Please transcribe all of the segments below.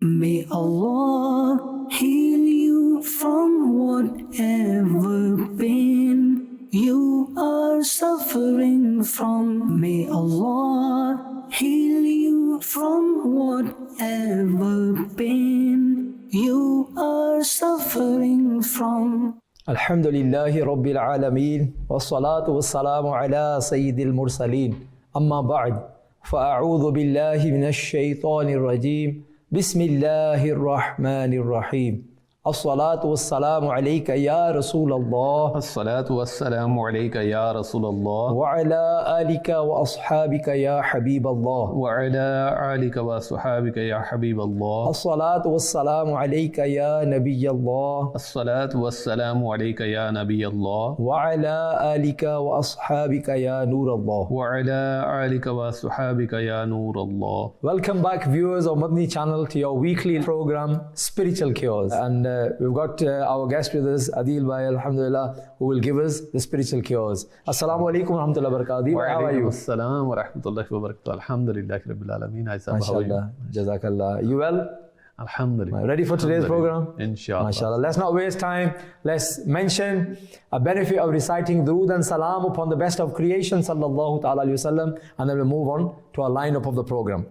May Allah heal you from whatever pain you are suffering from. May Allah heal you from whatever pain you are suffering from. Alhamdulillahi Rabbil Alameen wassalatu wassalamu ala Sayyidil Mursaleen amma ba'd fa'a'udhu billahi minash shaitanir rajeem bismillahir rahmanir rahim as-salatu wassalamu alayka ya Rasulallah as-salatu wassalamu alayka ya Rasulallah wa ala alika wa ashabika ya Habiballah wa ala alika wa ashabika ya Habiballah as-salatu wassalamu alayka ya Nabiyallah as-salatu wassalamu alayka ya Nabiyallah wa ala alika wa ashabika ya Nurallah wa ala alika wa ashabika ya Nurallah. Welcome back, viewers of Madani Channel, to your weekly program Spiritual Cures, and we've got our guest with us, Adil Bhai, alhamdulillah, who will give us the spiritual cures. Assalamu alaikum wa rahmatullahi wa barakatuh. Wa How are you? alaikum wa rahmatullahi wa barakatuh. Alhamdulillahi rabbil alameen. MashaAllah, Jazakallah. You well? Alhamdulillah. Ready for today's program? Inshallah. MashaAllah. Let's not waste time. Let's mention a benefit of reciting Durood and Salam upon the best of creation, sallallahu ta'ala alayhi wa sallam, and then we'll move on to our lineup of the program.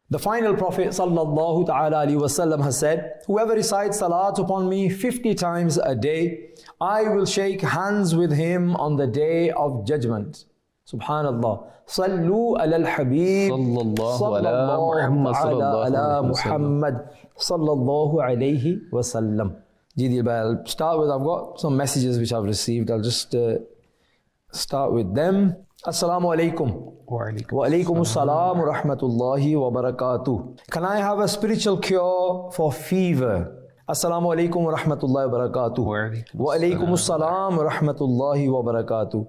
The final Prophet sallallahu ta'ala alayhi wa sallam has said, whoever recites salat upon me 50 times a day, I will shake hands with him on the day of judgment. Subhanallah. Sallu ala al-Habib sallallahu ala Muhammad sallallahu alayhi wa sallam. I'll start with, I've got some messages which I've received. I'll just start with them. Assalamu alaikum. Wa alaikum assalam wa rahmatullahi wa barakatuh. Can I have a spiritual cure for fever? Assalamu alaikum wa rahmatullahi wa barakatuh. Wa alaikum assalam wa rahmatullahi wa barakatuh.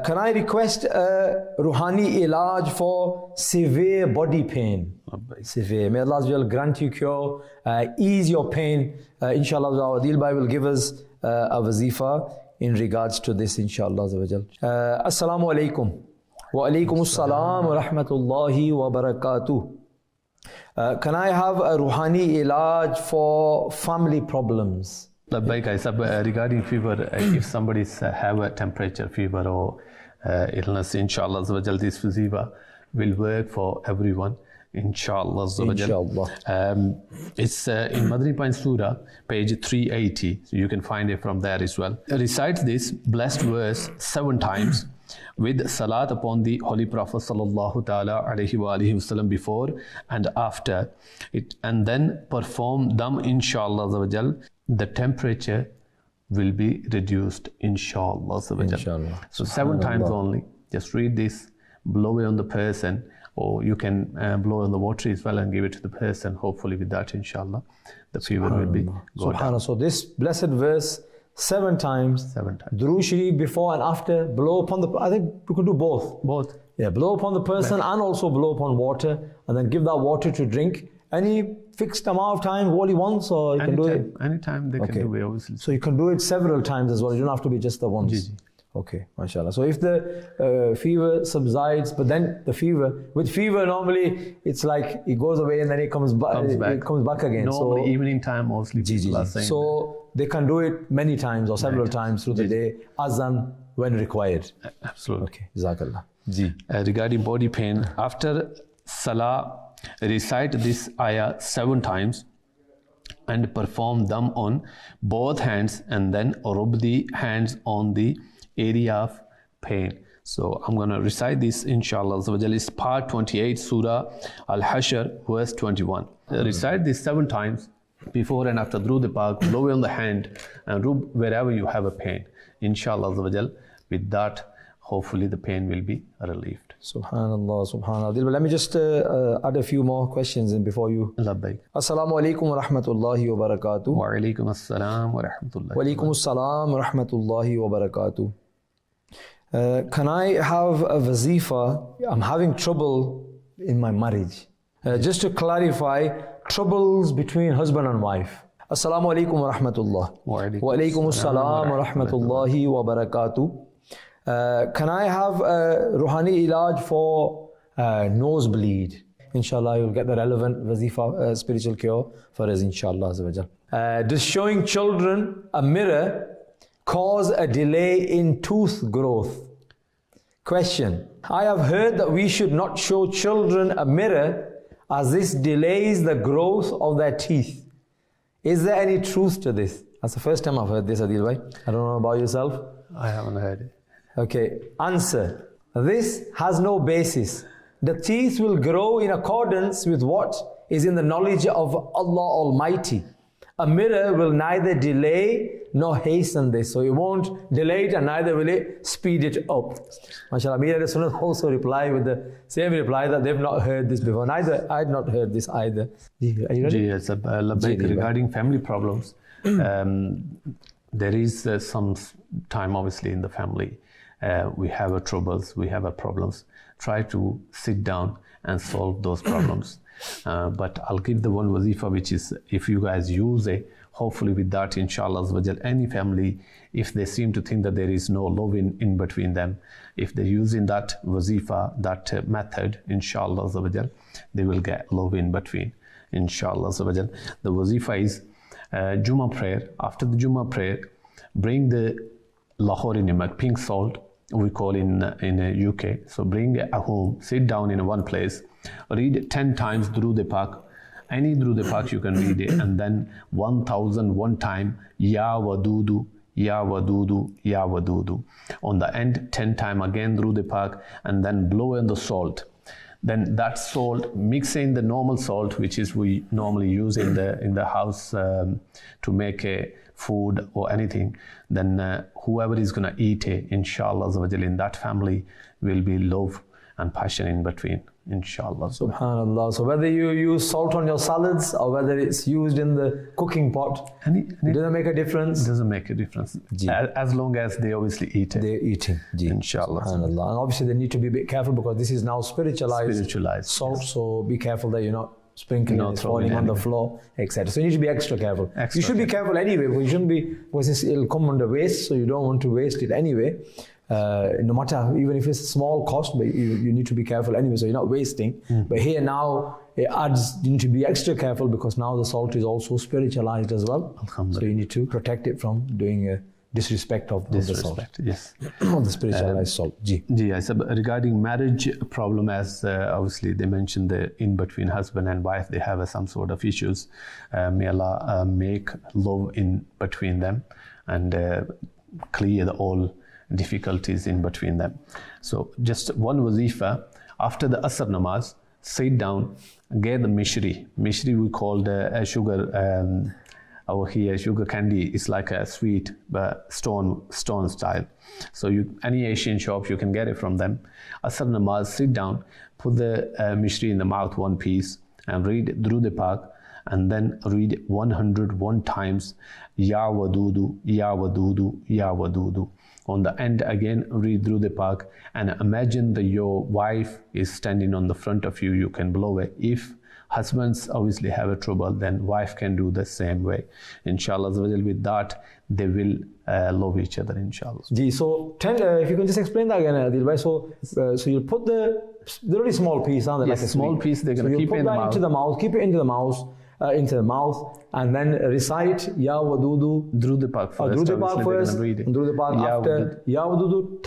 Can I request a ruhani ilaj for severe body pain? Severe. May Allah grant you cure, ease your pain. Inshallah, our Adil Bhai will give us a wazifa in regards to this, inshallah. Assalamu alaikum. Wa alaikum assalam wa rahmatullahi wa barakatuh. Can I have a ruhani ilaj for family problems? Regarding fever, if somebody have a temperature, fever or illness, inshallah, this wazifa will work for everyone. Inshallah. It's in Madani Channel Surah, page 380. So you can find it from there as well. Recite this blessed verse 7 times with salat upon the Holy Prophet sallallahu ta'ala alayhi wa alihi wasallam before and after it, and then perform them, inshallah. The temperature will be reduced, inshallah. So 7 times only. Just read this, blow it on the person, or you can blow on the water as well and give it to the person. Hopefully with that, inshallah, the fever will be go down. So this blessed verse 7 times. 7 times. Durood Sharif before and after, blow upon the, I think we could do both. Both. Yeah, blow upon the person and also blow upon water, and then give that water to drink. Any fixed amount of time, all he wants, or you can do it? Anytime they can do it, obviously. So you can do it several times as well. You don't have to be just the once. Okay, mashallah. So if the fever subsides, but then the fever, with fever normally it's like it goes away and then it comes back. It comes back again. Normally, so evening time mostly people are saying so they can do it many times or several times through the day, as and when required. Absolutely. Okay, Jazakallah. Regarding body pain, after Salah, recite this ayah 7 times and perform them on both hands, and then rub the hands on the area of pain. So I'm going to recite this, inshallah. It's part 28, Surah Al-Hashr, verse 21. Recite this 7 times before and after Durood Pak, blow on the hand and rub wherever you have a pain. Inshallah, with that, hopefully the pain will be relieved. Subhanallah, subhanallah. Let me just add a few more questions in before you. Labbaik. Assalamu alaikum wa rahmatullahi wa barakatuh. Wa alaikum assalam wa rahmatullahi. Wa alaikum assalam wa rahmatullahi wa barakatuh. Can I have a wazifa? I'm having trouble in my marriage. Just to clarify, troubles between husband and wife. Assalamu alaikum wa rahmatullah. Wa alaikum assalam wa rahmatullahi wa barakatuh. Can I have a ruhani ilaj for nosebleed? inshallah you'll get the relevant wazifa, spiritual cure for us, inshallah. Does showing children a mirror cause a delay in tooth growth? Question: I have heard that we should not show children a mirror as this delays the growth of their teeth. Is there any truth to this? That's the first time I've heard this, Adil bhai. I don't know about yourself. I haven't heard it. Okay, answer. This has no basis. The teeth will grow in accordance with what is in the knowledge of Allah Almighty. A mirror will neither delay nor hasten this. So it won't delay it and neither will it speed it up. MashaAllah, Mir Ahlul Sunnah also reply with the same reply that they've not heard this before. Neither, I had not heard this either. Are you ready? Yes, regarding family problems, there is some time obviously in the family. We have troubles, we have problems. Try to sit down and solve those problems. But I'll give the one wazifa, which is, if you guys use it, hopefully with that, inshallah, any family, if they seem to think that there is no love in between them, if they're using that wazifa, that method, inshallah, they will get love in between, inshallah. The wazifa is Jummah prayer. After the Jummah prayer, bring the Lahori Nimak, pink salt, we call in UK. So bring it at home, sit down in one place, read 10 times Durood Pak. Any Durood Pak you can read it, and then 1001 time Ya Wadudu, Ya Wadudu, Ya Wadudu. On the end, 10 time again Durood Pak, and then blow in the salt. Then that salt, mix in the normal salt, which is we normally use in the house to make a food or anything. Then whoever is going to eat it, inshallah, in that family will be love and passion in between, inshallah. Subhanallah. So whether you use salt on your salads or whether it's used in the cooking pot, it doesn't make a difference. It doesn't make a difference. As long as they obviously eat it. They're eating. Inshallah. Subhanallah. And obviously they need to be a bit careful because this is now spiritualized salt. Yes. So be careful that you're not sprinkling it, falling on the floor, etc. So you need to be extra careful. You should be careful anyway, because you shouldn't be, because it'll come under waste, so you don't want to waste it anyway. No matter, even if it's a small cost, but you need to be careful anyway, so you're not wasting. But here now, it adds, you need to be extra careful because now the salt is also spiritualized as well. So you need to protect it from doing disrespect of the salt. Yes. Of the spiritualized salt. I said regarding marriage problem, as obviously they mentioned the in between husband and wife, they have some sort of issues. May Allah make love in between them and clear all difficulties in between them. So just one wazifa, after the Asr namaz, sit down, get the mishri. Mishri we call the sugar, over here sugar candy is like a sweet but stone style. So any Asian shop you can get it from them. Asr namaz, sit down, put the mishri in the mouth, one piece, and read Durood Pak, and then read 101 times Ya Wadudu, Ya Wadudu, Ya Wadudu. On the end again, read Durood Pak and imagine that your wife is standing on the front of you. You can blow it. If husbands obviously have a trouble, then wife can do the same way. Inshallah, with that, they will love each other, inshallah. So if you can just explain that again, Adil bhai. So you'll put the really small piece, aren't they? Yes, like a small piece, they're going to keep it in the mouth. Keep it into the mouth, and then recite Ya Wadudu. Durood Pak first. Durood Pak first. Durood Pak after Ya Wadudu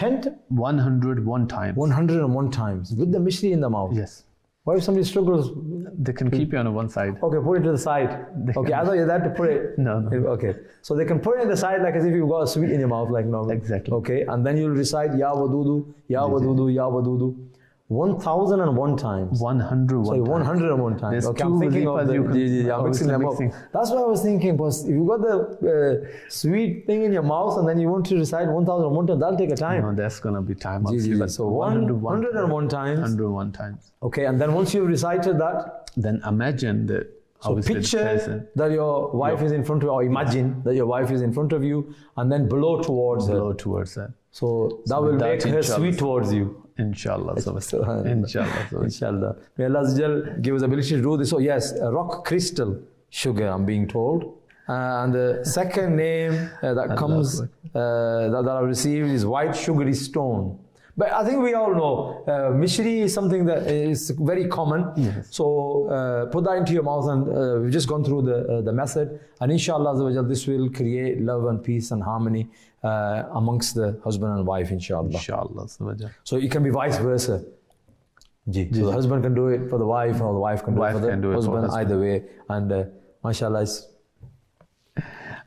101 times. 101 times with the mishri in the mouth. Yes. What if somebody struggles? They can keep it on one side. Okay, put it to the side. Okay, I thought you had to put it. No. Okay, so they can put it in the side like as if you've got a sweet in your mouth, like normal. Exactly. Okay, and then you'll recite Ya Wadudu, Ya Wadudu, Ya Wadudu. 1001 times. 101 Sorry, 101 times. There's okay, two I'm thinking of I'm mixing them up. That's what I was thinking, because if you got the sweet thing in your mouth and then you want to recite 1001 times, that'll take a time. No, that's going to be time. So 101 times. 101 times. Okay, and then once you've recited that, then imagine that. So picture that your wife is in front of you, or imagine that your wife is in front of you, and then blow towards her. So that will make her sweet towards you. Inshallah. Inshallah. May Allah give us the ability to do this. So yes, rock crystal sugar, I'm being told. And the second name that comes, that I've received is white sugary stone. But I think we all know Mishri is something that is very common. Yes. So put that into your mouth, and we've just gone through the method. And inshallah, this will create love and peace and harmony amongst the husband and wife, inshallah. Inshallah. So it can be vice versa. So the husband can do it for the wife, or the wife can do it for the husband, either way. And mashallah, it's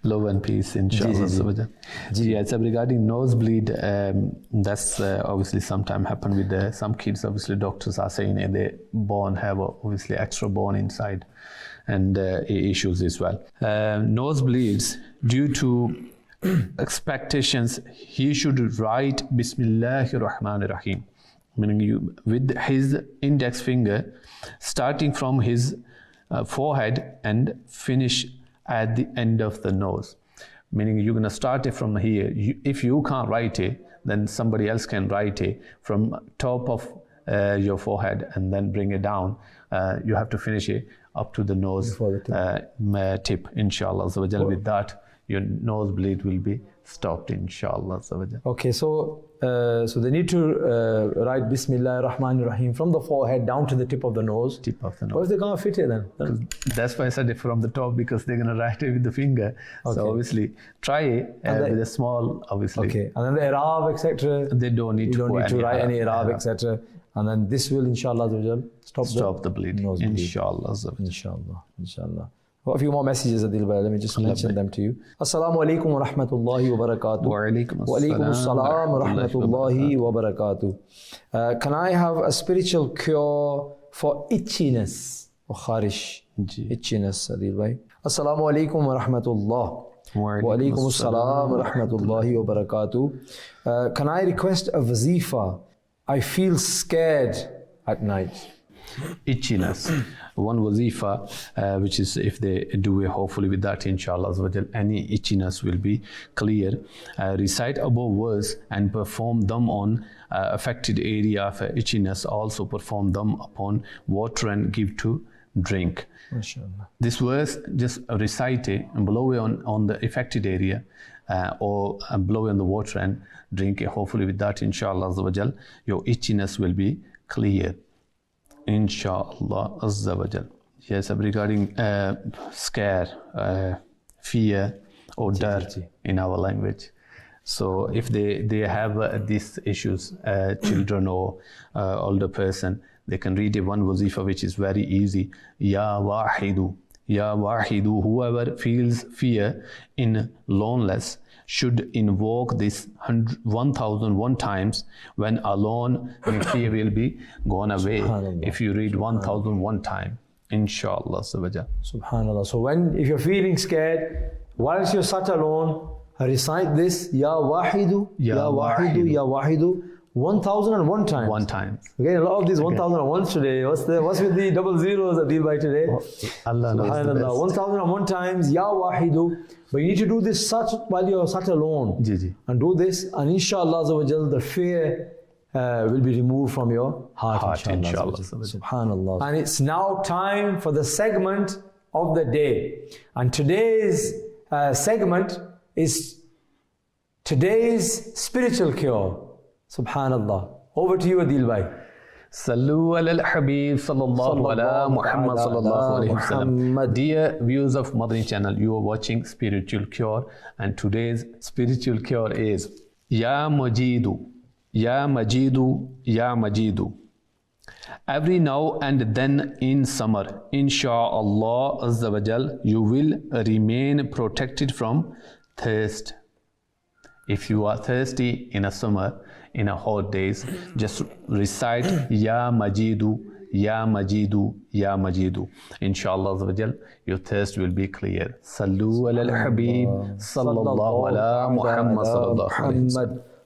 love and peace, inshallah. Yes, regarding nosebleed, that's obviously sometimes happen with some kids. Obviously, doctors are saying they have obviously extra bone inside, and issues as well. Nosebleeds due to expectations, he should write Bismillahir Rahmanir Rahim, meaning with his index finger, starting from his forehead and finish at the end of the nose. Meaning you're going to start it from here. If you can't write it, then somebody else can write it from top of your forehead and then bring it down. You have to finish it up to the nose tip, inshallah. So with that, your nosebleed will be stopped, inshallah. Okay, so they need to write Bismillah ar-Rahman ar-Rahim from the forehead down to the tip of the nose. Tip of the nose. What if they can't fit it then? That's why I said it from the top, because they're going to write it with the finger. Okay. So obviously, try it with a small, obviously. Okay, and then the Arab, etc. They don't need to write any Arab, etc. And then this will, inshallah, stop the bleed. Inshallah. Inshallah. Got a few more messages, Adil Bhai. Let me just mention them to you. Assalamu alaikum wa rahmatullahi wa barakatuh. Wa alaikum assalam wa rahmatullahi wa barakatuh. Can I have a spiritual cure for itchiness or kharish? Itchiness, Adil Bhai. Assalamu alaikum wa rahmatullah. Wa alaikum assalam wa rahmatullahi wa barakatuh. Can I request a wazifa? I feel scared at night. Itchiness. One wazifa, which is if they do it, hopefully with that, inshallah, any itchiness will be clear. Recite above verse and perform them on affected area of itchiness. Also perform them upon water and give to drink. MashaAllah. This verse, just recite it and blow it on the affected area, or blow it on the water and drink it. Hopefully with that, inshallah, your itchiness will be clear. Inshallah Azza wa Jal. Yes, regarding scare, fear or dirt in our language. So if they have these issues, children or older person, they can read one wazifa which is very easy. Ya Wahidu, Ya Wahidu. Whoever feels fear in loneliness should invoke this 1,001 times. When alone, fear will be gone away. If you read 1,001 times, inshallah. Subhanallah. So if you're feeling scared, whilst you're sat alone, recite this, Ya Wahidu, Ya Wahidu, Ya Wahidu, 1,001 times. One time. Okay, a lot of these 1,001s today. What's with the double zeros that deal by today? Allah knows. 1,001 times, Ya Wahidu. But you need to do this while you're sat alone. And do this, and inshallah, the fear will be removed from your heart. Inshallah. Subhanallah. And it's now time for the segment of the day. And today's segment is today's spiritual cure. Subhanallah. Over to you, Adil Bhai. Sallu ala al-Habib sallallahu ala Muhammad sallallahu alayhi wasallam. Dear viewers of Madani Channel, you are watching Spiritual Cure, and today's spiritual cure is Ya Majidu, Ya Majidu, Ya Majidu. Every now and then in summer, inshallah Azza wa Jal, you will remain protected from thirst. If you are thirsty in a summer, in a hot days, just recite Ya Majidu, Ya Majidu, Ya Majidu. Inshallah, your thirst will be clear. Sallu ala al-Habib sallallahu ala Muhammad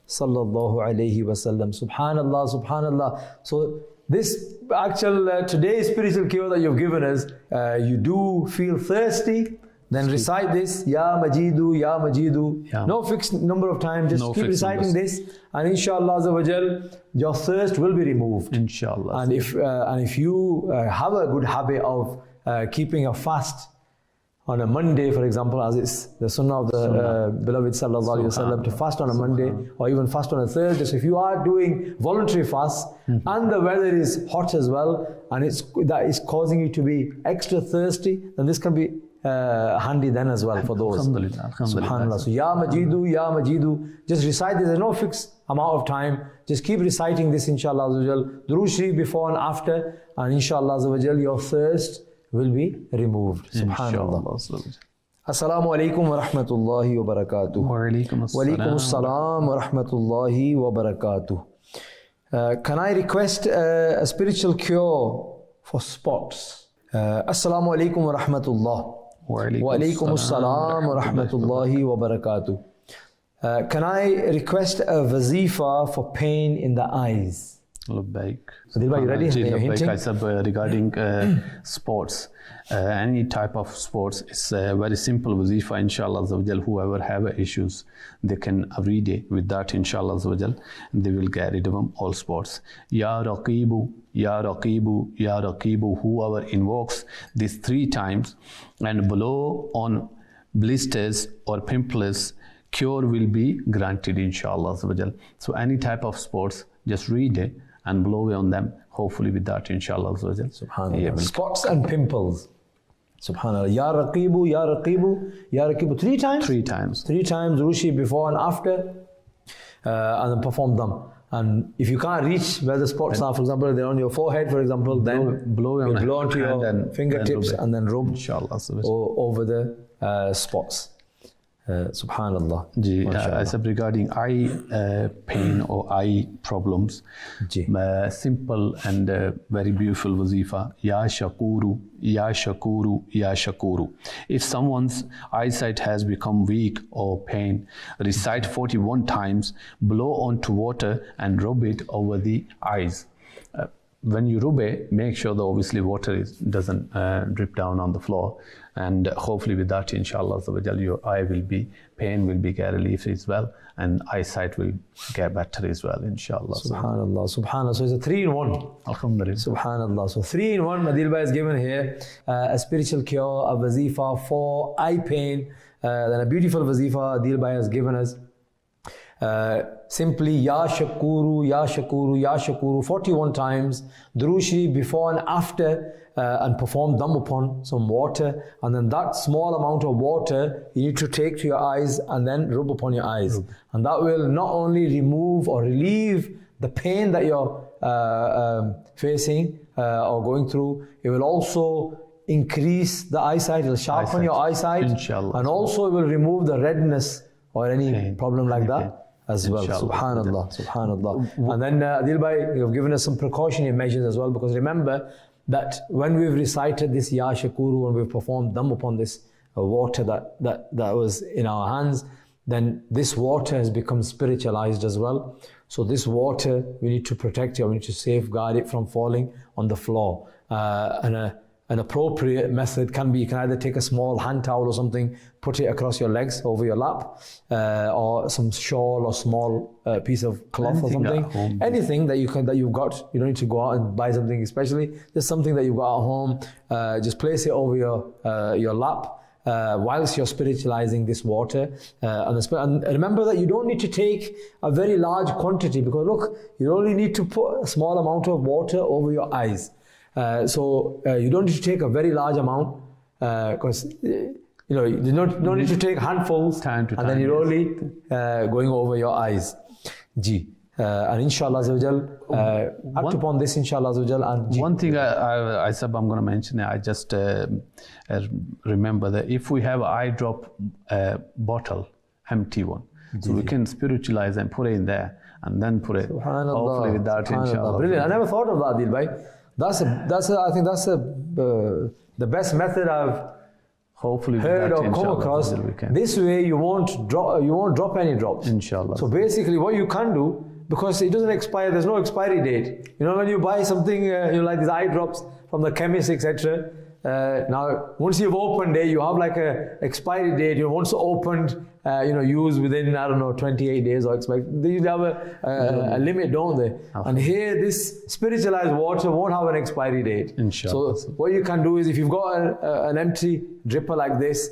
sallallahu alayhi wa sallam. Subhanallah, Subhanallah. So this actual today's spiritual cure that you've given us, you do feel thirsty, then recite this, Ya Majidu, Ya Majidu. Yeah. No fixed number of times, just keep reciting this, and inshallah, your thirst will be removed. Inshallah. And if you have a good habit of keeping a fast, on a Monday, for example, as it's the Sunnah of the beloved Sallallahu Alaihi Wasallam, to fast on a Monday or even fast on a Thursday. So if you are doing voluntary fast and the weather is hot as well, and that is causing you to be extra thirsty, then this can be handy then as well for those. Alhamdulillah. Subhanallah. So Ya Majidu, Ya Majidu, just recite this. There's no fixed amount of time. Just keep reciting this, inshallah Azza wa Jal. Durood Sharif before and after, and inshallah Azza wa Jal, your thirst will be removed. Subhanallah. Assalamu alaikum wa rahmatullahi wa barakatuh. Wa alaikum assalam wa rahmatullahi wa barakatuh. Can I request a spiritual cure for spots? Assalamu alaikum wa rahmatullah. Wa alaikum assalam wa rahmatullahi wa barakatuh. Can I request a wazifa for pain in the eyes? Labbaik. Adil, you ready? Labbaik. I said regarding sports, any type of sports, it's a very simple wazifa, inshallah Azza wa Jal. Whoever have issues, they can read it with that, inshallah Azza wa Jal, and they will get rid of them, all sports. Ya Raqibu, Ya Raqibu, Ya Raqibu. Whoever invokes this 3 times and blow on blisters or pimples, cure will be granted, inshallah Azza wa Jal. So any type of sports, just read it and blow away on them. Hopefully with that, inshallah Azza wa Jal. Subhanallah. Spots and pimples. Subhanallah. Ya Raqibu, Ya Raqibu, Ya Raqibu. 3 times? 3 times. 3 times, Rushi before and after, and then perform them. And if you can't reach where the spots are, for example, they're on your forehead, for example, then blow onto your fingertips and then rub inshallah over the spots. Subhanallah. I said regarding eye pain or eye problems, simple and very beautiful wazifa. Ya Shakuru, Ya Shakuru, Ya Shakuru. If someone's eyesight has become weak or pain, recite 41 times, blow onto water and rub it over the eyes. When you rub it, make sure that obviously water doesn't drip down on the floor, and hopefully with that, inshallah, your eye will be, pain will be get relief as well, and eyesight will get better as well, inshallah. Subhanallah, subhanallah. So it's a 3-in-1. Alhamdulillah. Subhanallah. So 3-in-1, Madil Bhai has given here a spiritual cure, a wazifa for eye pain, then a beautiful wazifa Adil Bhai has given us. Simply Ya Shakuru, Ya Shakuru, Ya Shakuru 41 times, Durood Sharif before and after, and perform them upon some water, and then that small amount of water you need to take to your eyes and then rub upon your eyes, and that will not only remove or relieve the pain that you're facing or going through, it will also increase the eyesight, it will sharpen your eyesight, inshallah, and also it will remove the redness or any problem like that as well. Subhanallah, subhanallah. And then Adil Bhai, you have given us some precautionary measures as well, because remember that when we've recited this Ya Shakuru and we've performed them upon this water that was in our hands, then this water has become spiritualized as well. So this water, we need to protect it, we need to safeguard it from falling on the floor. An appropriate method can be, you can either take a small hand towel or something, put it across your legs, over your lap, or some shawl or small piece of cloth or something. Anything that you've got, you don't need to go out and buy something especially, just something that you've got at home, just place it over your lap, whilst you're spiritualizing this water. And remember that you don't need to take a very large quantity, because look, you only need to put a small amount of water over your eyes. So you don't need to take a very large amount, because you don't need to take handfuls and then you're only going over your eyes. And inshallah act upon this, inshallah. And one thing I said I'm going to mention, I just remember that if we have an eye drop bottle, empty one, so we can spiritualize and put it in there and then put it. Hopefully with that, inshallah. Brilliant. I never thought of that, Adil Bhai. I think that's the best method I've heard or come across. This way you won't drop any drops, inshallah. So basically what you can do, because it doesn't expire, there's no expiry date. When you buy something like these eye drops from the chemist, etc., Now, once you've opened it, you have like a expiry date. You once opened, use within, 28 days or expect. They have a limit, don't they? And here, this spiritualized water won't have an expiry date. Inshallah. So what you can do is, if you've got an empty dripper like this,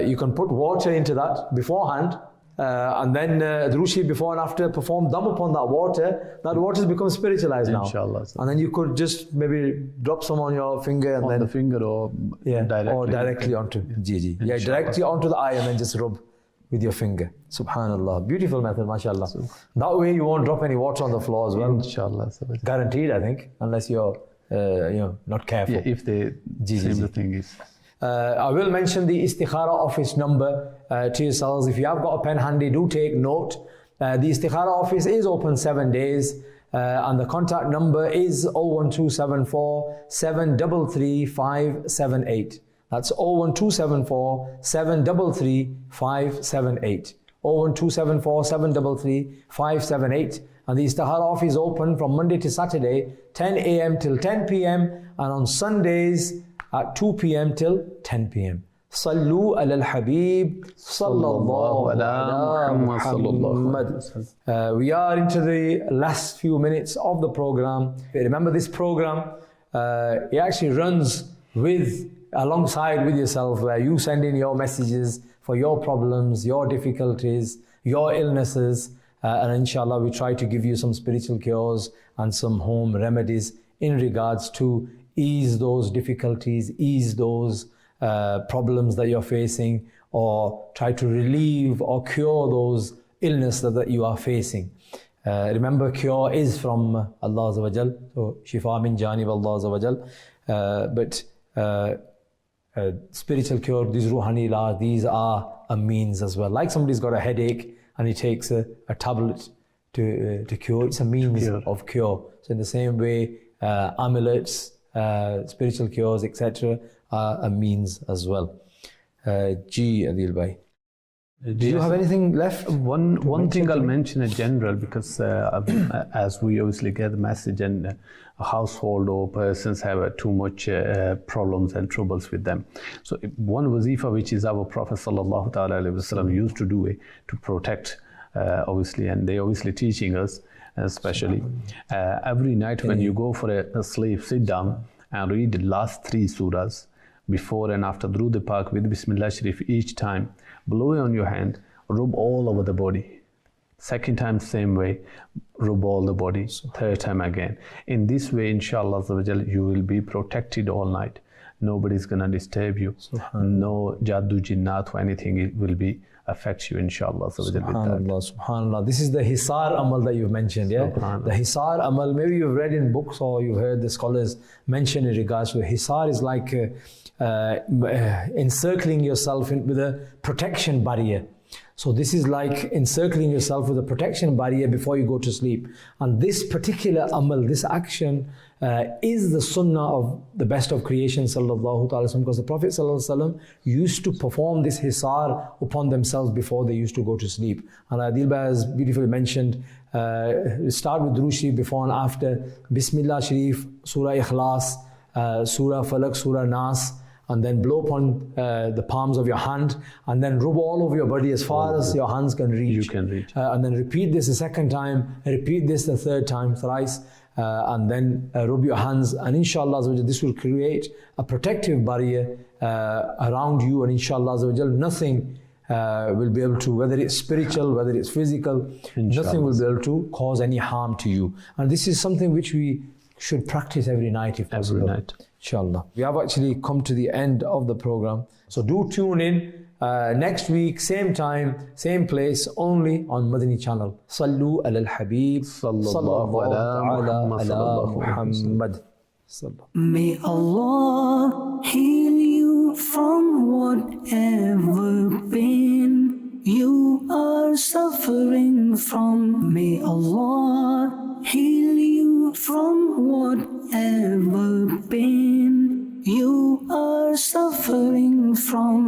you can put water into that beforehand. And then Drushi before and after perform dam upon that water has become spiritualized now. Inshallah. And then you could just maybe drop some on your finger and On then the finger or directly onto Gigi. Yeah, directly onto the eye and then just rub with your finger. Subhanallah. Beautiful method, mashallah. That way you won't drop any water on the floor as well. Inshallah. Guaranteed, I think, unless you're not careful. Yeah, if they same the thing is. I will mention the Istikhara office number to yourselves. If you have got a pen handy, do take note. The Istikhara office is open 7 days and the contact number is 01274 733 578. That's 01274 733 578. 01274 733 578. And the Istikhara office is open from Monday to Saturday, 10 a.m. till 10 p.m. and on Sundays at 2 p.m. till 10 p.m. Sallu ala al-Habib sallallahu ala Muhammad. We are into the last few minutes of the program. Remember, this program, it actually runs alongside with yourself, where you send in your messages for your problems, your difficulties, your illnesses, and inshallah we try to give you some spiritual cures and some home remedies in regards to ease those difficulties, ease those problems that you're facing, or try to relieve or cure those illnesses that you are facing. Remember, cure is from Allah Azza wa Jal, so shifa min janib Allah Azza wa Jal. But spiritual cure, these ruhani ilaj, these are a means as well. Like somebody's got a headache and he takes a tablet to cure, it's a means of cure. So in the same way, amulets, spiritual cures, etc., are a means as well. Adil Bhai. Do you have anything left? One thing I'll mention in general, because as we obviously get the message, and a household or persons have too much problems and troubles with them. So one wazifa which is our Prophet sallallahu ta'ala alayhi wasallam used to do to protect, obviously, and they obviously teaching us, especially every night when you go for a sleep, sit down and read the last 3 surahs before and after Durood Pak with Bismillah Sharif each time. Blow it on your hand, rub all over the body. Second time, same way, rub all the body. Third time again. In this way, inshallah, you will be protected all night. Nobody's gonna disturb you. No jaddu jinnat or anything will be affects you, inshallah. Subhanallah. This is the Hisar Amal that you've mentioned, yeah? The Hisar Amal, maybe you've read in books or you've heard the scholars mention in regards to Hisar is like encircling yourself with a protection barrier. So this is like encircling yourself with a protection barrier before you go to sleep. And this particular amal, this action, is the sunnah of the best of creation, sallallahu ta'ala sallam, because the Prophet sallallahu sallam used to perform this hisar upon themselves before they used to go to sleep. And Adil Bhai has beautifully mentioned, start with Durood Sharif before and after, Bismillah Sharif, Surah Ikhlas, Surah Falak, Surah Nas, and then blow upon the palms of your hand, and then rub all over your body as far as your hands can reach. You can reach. And then repeat this a second time, repeat this the third time, thrice, and then rub your hands, and inshallah this will create a protective barrier around you, and inshallah nothing will be able to, whether it's spiritual, whether it's physical, nothing will be able to cause any harm to you. And this is something which we should practice every night if possible. Every night. Inshallah. We have actually come to the end of the program. So do tune in next week, same time, same place, only on Madani Channel. Sallu ala al-Habib sallallahu ala Muhammad. May Allah heal you from whatever pain you are suffering from. May Allah heal you from whatever pain you are suffering from.